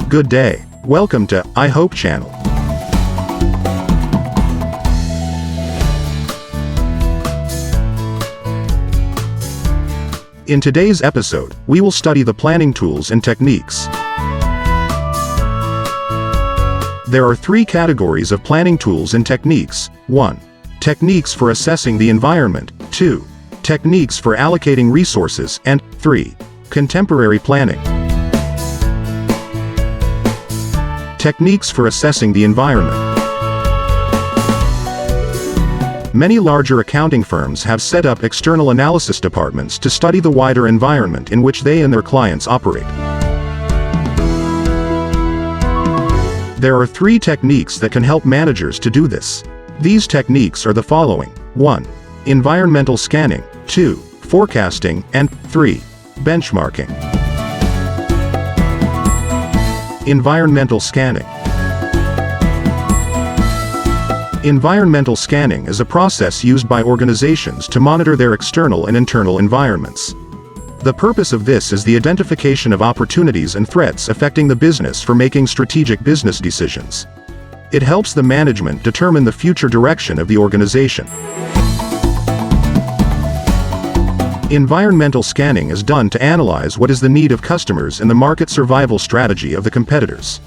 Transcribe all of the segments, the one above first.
Good day. Welcome to I Hope channel. In today's episode, we will study the planning tools and techniques. There are three categories of planning tools and techniques. 1. Techniques for assessing the environment. 2. Techniques for allocating resources. And 3. Contemporary planning. Techniques for assessing the environment. Many larger accounting firms have set up external analysis departments to study the wider environment in which they and their clients operate. There are three techniques that can help managers to do this. These techniques are the following: 1. Environmental scanning, 2. Forecasting, and 3. Benchmarking. Environmental scanning. Environmental scanning is a process used by organizations to monitor their external and internal environments. The purpose of this is the identification of opportunities and threats affecting the business for making strategic business decisions. It helps the management determine the future direction of the organization. Environmental scanning is done to analyze what is the need of customers and the market survival strategy of the competitors.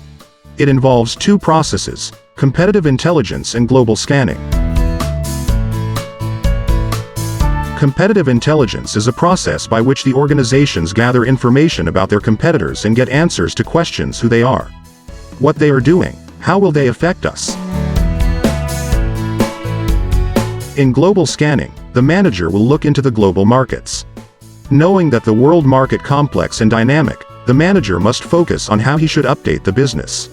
It involves two processes: competitive intelligence and global scanning. Competitive intelligence is a process by which the organizations gather information about their competitors and get answers to questions: who they are, what they are doing, how will they affect us. In global scanning, the manager will look into the global markets. Knowing that the world market complex and dynamic, the manager must focus on how he should update the business.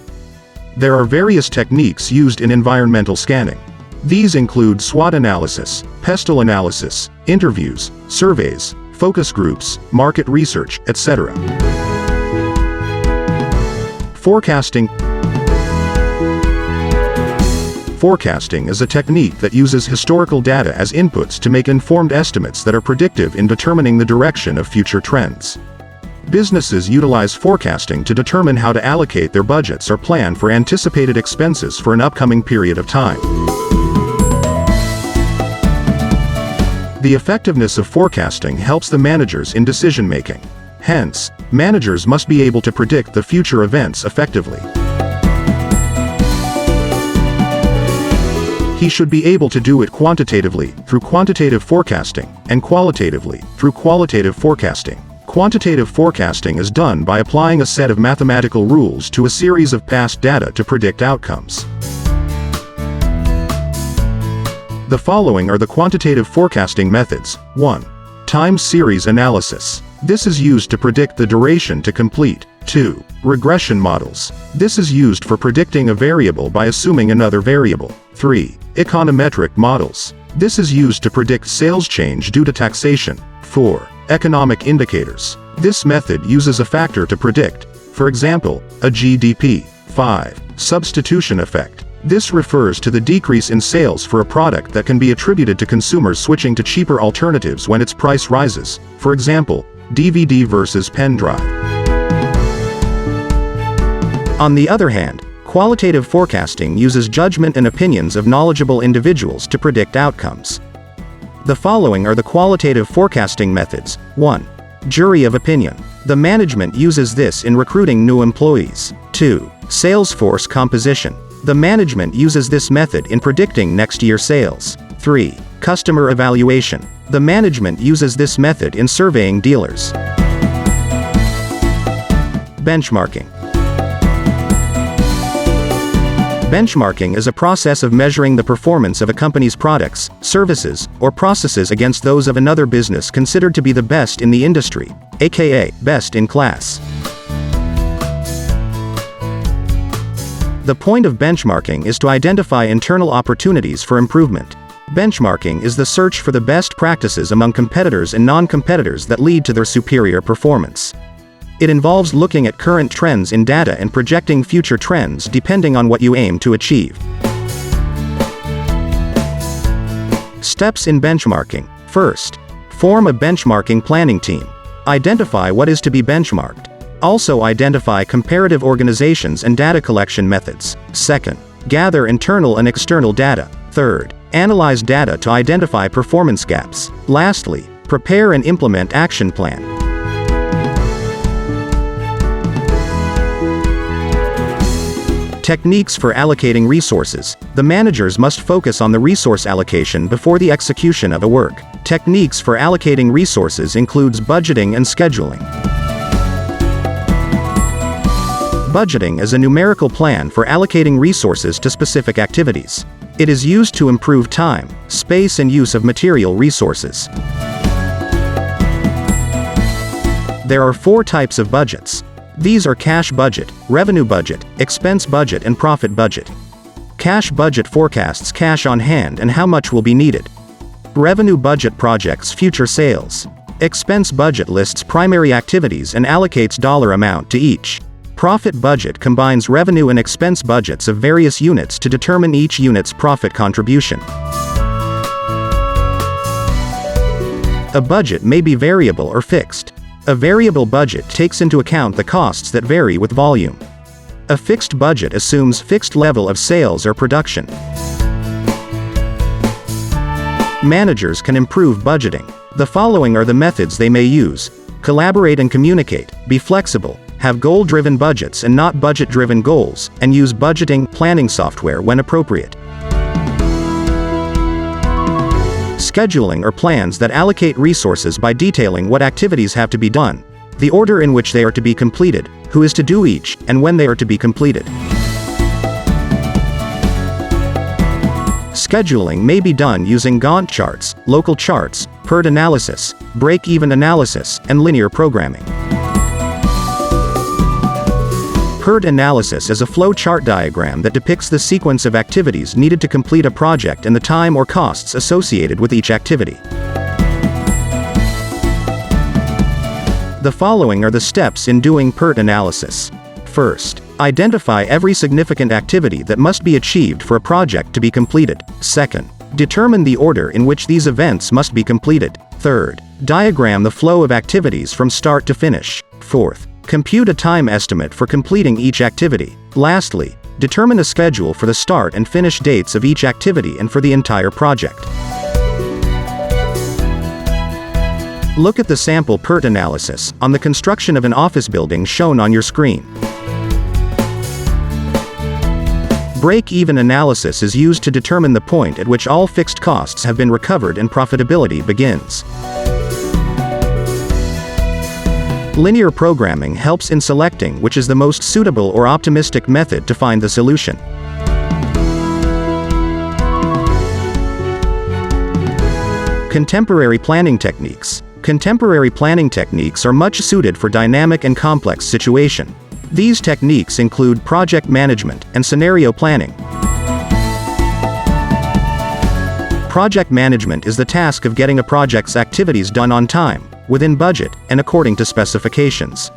There are various techniques used in environmental scanning. These include SWOT analysis, pestle analysis, interviews, surveys, focus groups, market research, etc. Forecasting. Forecasting is a technique that uses historical data as inputs to make informed estimates that are predictive in determining the direction of future trends. Businesses utilize forecasting to determine how to allocate their budgets or plan for anticipated expenses for an upcoming period of time. The effectiveness of forecasting helps the managers in decision-making. Hence, managers must be able to predict the future events effectively. He should be able to do it quantitatively, through quantitative forecasting, and qualitatively, through qualitative forecasting. Quantitative forecasting is done by applying a set of mathematical rules to a series of past data to predict outcomes. The following are the quantitative forecasting methods. 1. Time series analysis. This is used to predict the duration to complete. 2. Regression models. This is used for predicting a variable by assuming another variable. 3. Econometric models. This is used to predict sales change due to taxation. 4. Economic indicators. This method uses a factor to predict, for example, a GDP. 5. Substitution effect. This refers to the decrease in sales for a product that can be attributed to consumers switching to cheaper alternatives when its price rises, for example, DVD versus pen drive. On the other hand, qualitative forecasting uses judgment and opinions of knowledgeable individuals to predict outcomes. The following are the qualitative forecasting methods. 1. Jury of opinion. The management uses this in recruiting new employees. 2. Sales force composition. The management uses this method in predicting next year's sales. 3. Customer evaluation. The management uses this method in surveying dealers. Benchmarking. Benchmarking is a process of measuring the performance of a company's products, services, or processes against those of another business considered to be the best in the industry, aka best in class. The point of benchmarking is to identify internal opportunities for improvement. Benchmarking is the search for the best practices among competitors and non-competitors that lead to their superior performance. It involves looking at current trends in data and projecting future trends depending on what you aim to achieve. Steps in benchmarking. First, form a benchmarking planning team. Identify what is to be benchmarked. Also identify comparative organizations and data collection methods. Second, gather internal and external data. Third, analyze data to identify performance gaps. Lastly, prepare and implement action plan. Techniques for allocating resources. The managers must focus on the resource allocation before the execution of a work. Techniques for allocating resources includes budgeting and scheduling. Budgeting is a numerical plan for allocating resources to specific activities. It is used to improve time, space, and use of material resources. There are 4 types of budgets. These are cash budget, revenue budget, expense budget, and profit budget. Cash budget forecasts cash on hand and how much will be needed. Revenue budget projects future sales. Expense budget lists primary activities and allocates dollar amount to each. Profit budget combines revenue and expense budgets of various units to determine each unit's profit contribution. A budget may be variable or fixed. A variable budget takes into account the costs that vary with volume. A fixed budget assumes fixed level of sales or production. Managers can improve budgeting. The following are the methods they may use. Collaborate and communicate, be flexible, have goal-driven budgets and not budget-driven goals, and use budgeting planning software when appropriate. Scheduling are plans that allocate resources by detailing what activities have to be done, the order in which they are to be completed, who is to do each, and when they are to be completed. Scheduling may be done using Gantt charts, local charts, PERT analysis, break-even analysis, and linear programming. PERT analysis is a flow chart diagram that depicts the sequence of activities needed to complete a project and the time or costs associated with each activity. The following are the steps in doing PERT analysis. First, identify every significant activity that must be achieved for a project to be completed. Second, determine the order in which these events must be completed. Third, diagram the flow of activities from start to finish. Fourth, compute a time estimate for completing each activity. Lastly, determine a schedule for the start and finish dates of each activity and for the entire project. Look at the sample PERT analysis on the construction of an office building shown on your screen. Break-even analysis is used to determine the point at which all fixed costs have been recovered and profitability begins. Linear programming helps in selecting which is the most suitable or optimistic method to find the solution. Contemporary planning techniques. Contemporary planning techniques are much suited for dynamic and complex situation. These techniques include project management and scenario planning. Project management is the task of getting a project's activities done on time, within budget, and according to specifications.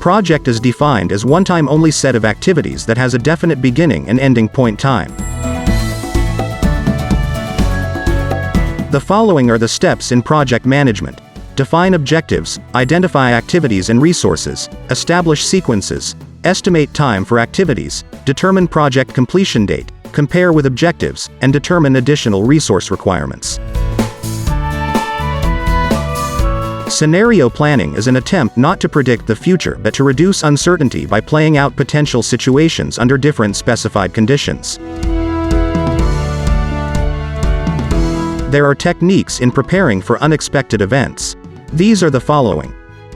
Project is defined as one-time only set of activities that has a definite beginning and ending point time. The following are the steps in project management. Define objectives, identify activities and resources, establish sequences, estimate time for activities, determine project completion date, compare with objectives, and determine additional resource requirements. Scenario planning is an attempt not to predict the future but to reduce uncertainty by playing out potential situations under different specified conditions. There are techniques in preparing for unexpected events. These are the following.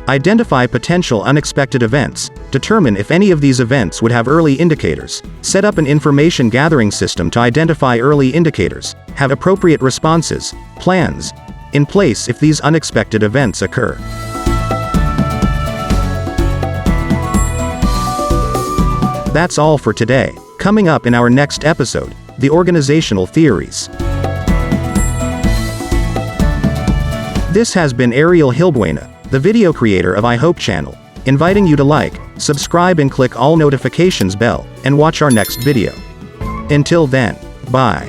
Identify potential unexpected events, determine if any of these events would have early indicators, set up an information gathering system to identify early indicators, have appropriate responses, plans, in place if these unexpected events occur. That's all for today. Coming up in our next episode, the organizational theories. This has been Ariel Hilbuena, the video creator of I Hope channel, inviting you to like, subscribe and click all notifications bell, and watch our next video. Until then, bye.